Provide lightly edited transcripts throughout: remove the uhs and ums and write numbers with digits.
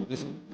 listen.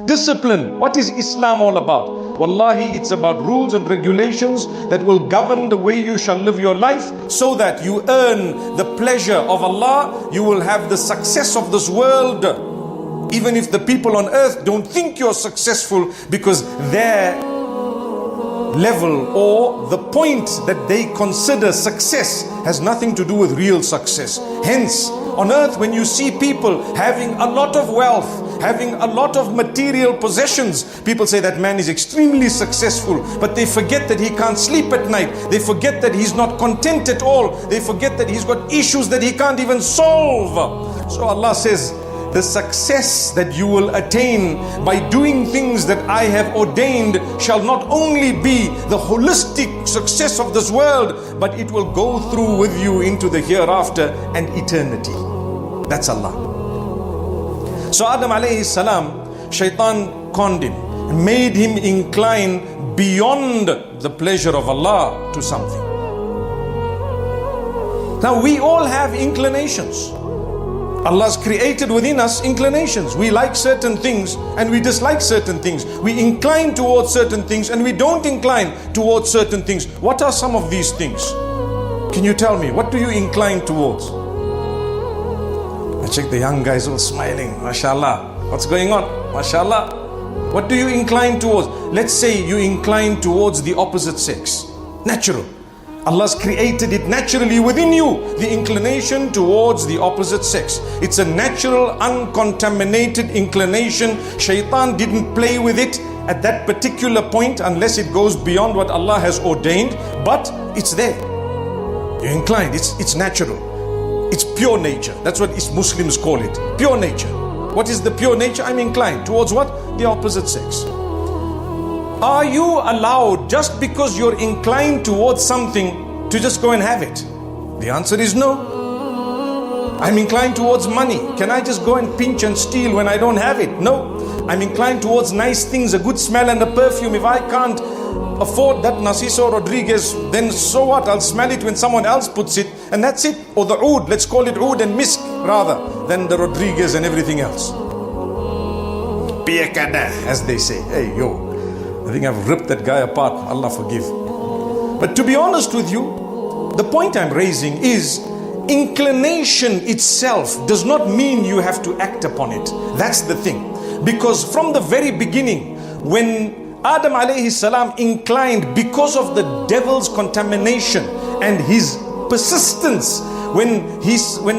discipline. What is Islam all about? Wallahi, it's about rules and regulations that will govern the way you shall live your life, so that you earn the pleasure of Allah. You will have the success of this world, even if the people on earth don't think you're successful, because their level or the point that they consider success has nothing to do with real success. Hence, on earth, when you see people having a lot of wealth, having a lot of material possessions, people say that man is extremely successful, but they forget that he can't sleep at night. They forget that he's not content at all. They forget that he's got issues that he can't even solve. So Allah says, the success that you will attain by doing things that I have ordained shall not only be the holistic success of this world, but it will go through with you into the hereafter and eternity. That's Allah. So Adam alayhi salam, shaitan conned him, made him incline beyond the pleasure of Allah to something. Now we all have inclinations. Allah's created within us inclinations. We like certain things and we dislike certain things. We incline towards certain things and we don't incline towards certain things. What are some of these things? Can you tell me? What do you incline towards? I check the young guys all smiling. MashaAllah. What's going on? MashaAllah. What do you incline towards? Let's say you incline towards the opposite sex. Natural. Allah's created it naturally within you, the inclination towards the opposite sex. It's a natural, uncontaminated inclination. Shaitan didn't play with it at that particular point unless it goes beyond what Allah has ordained, but it's there. You're inclined, it's natural. It's pure nature. That's what Muslims call it, pure nature. What is the pure nature? I'm inclined towards what? The opposite sex. Are you allowed, just because you're inclined towards something, to just go and have it? The answer is no. I'm inclined towards money. Can I just go and pinch and steal when I don't have it? No. I'm inclined towards nice things, a good smell and a perfume. If I can't afford that Narciso Rodriguez, then so what? I'll smell it when someone else puts it, and that's it. Or the oud, let's call it oud and misk rather than the Rodriguez and everything else. Piekada, as they say. Hey, yo. I think I've ripped that guy apart. Allah forgive. But to be honest with you, the point I'm raising is inclination itself does not mean you have to act upon it. That's the thing. Because from the very beginning, when Adam alayhi salam inclined because of the devil's contamination and his persistence, when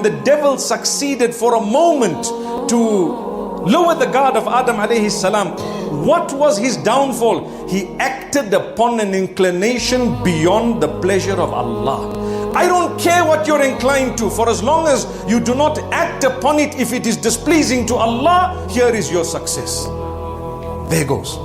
the devil succeeded for a moment to lower the guard of Adam alayhi salam, what was his downfall? He acted upon an inclination beyond the pleasure of Allah. I don't care what you're inclined to, for as long as you do not act upon it, if it is displeasing to Allah, here is your success. There goes.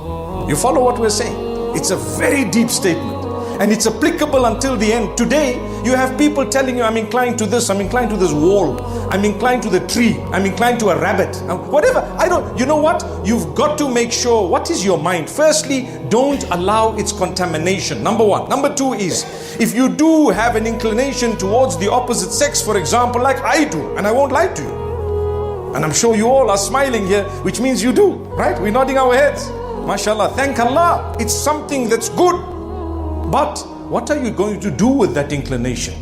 You follow what we're saying? It's a very deep statement, and it's applicable until the end. Today, you have people telling you, I'm inclined to this, I'm inclined to this wall, I'm inclined to the tree, I'm inclined to a rabbit, whatever. You know what? You've got to make sure, what is your mind? Firstly, don't allow its contamination. Number one. Number two is, if you do have an inclination towards the opposite sex, for example, like I do, and I won't lie to you, and I'm sure you all are smiling here, which means you do, right? We're nodding our heads. MashaAllah, thank Allah. It's something that's good. But what are you going to do with that inclination?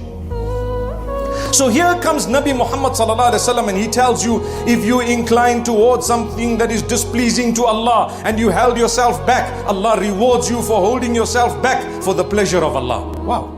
So here comes Nabi Muhammad sallallahu alaihi wasallam, and he tells you, if you incline towards something that is displeasing to Allah and you held yourself back, Allah rewards you for holding yourself back for the pleasure of Allah. Wow.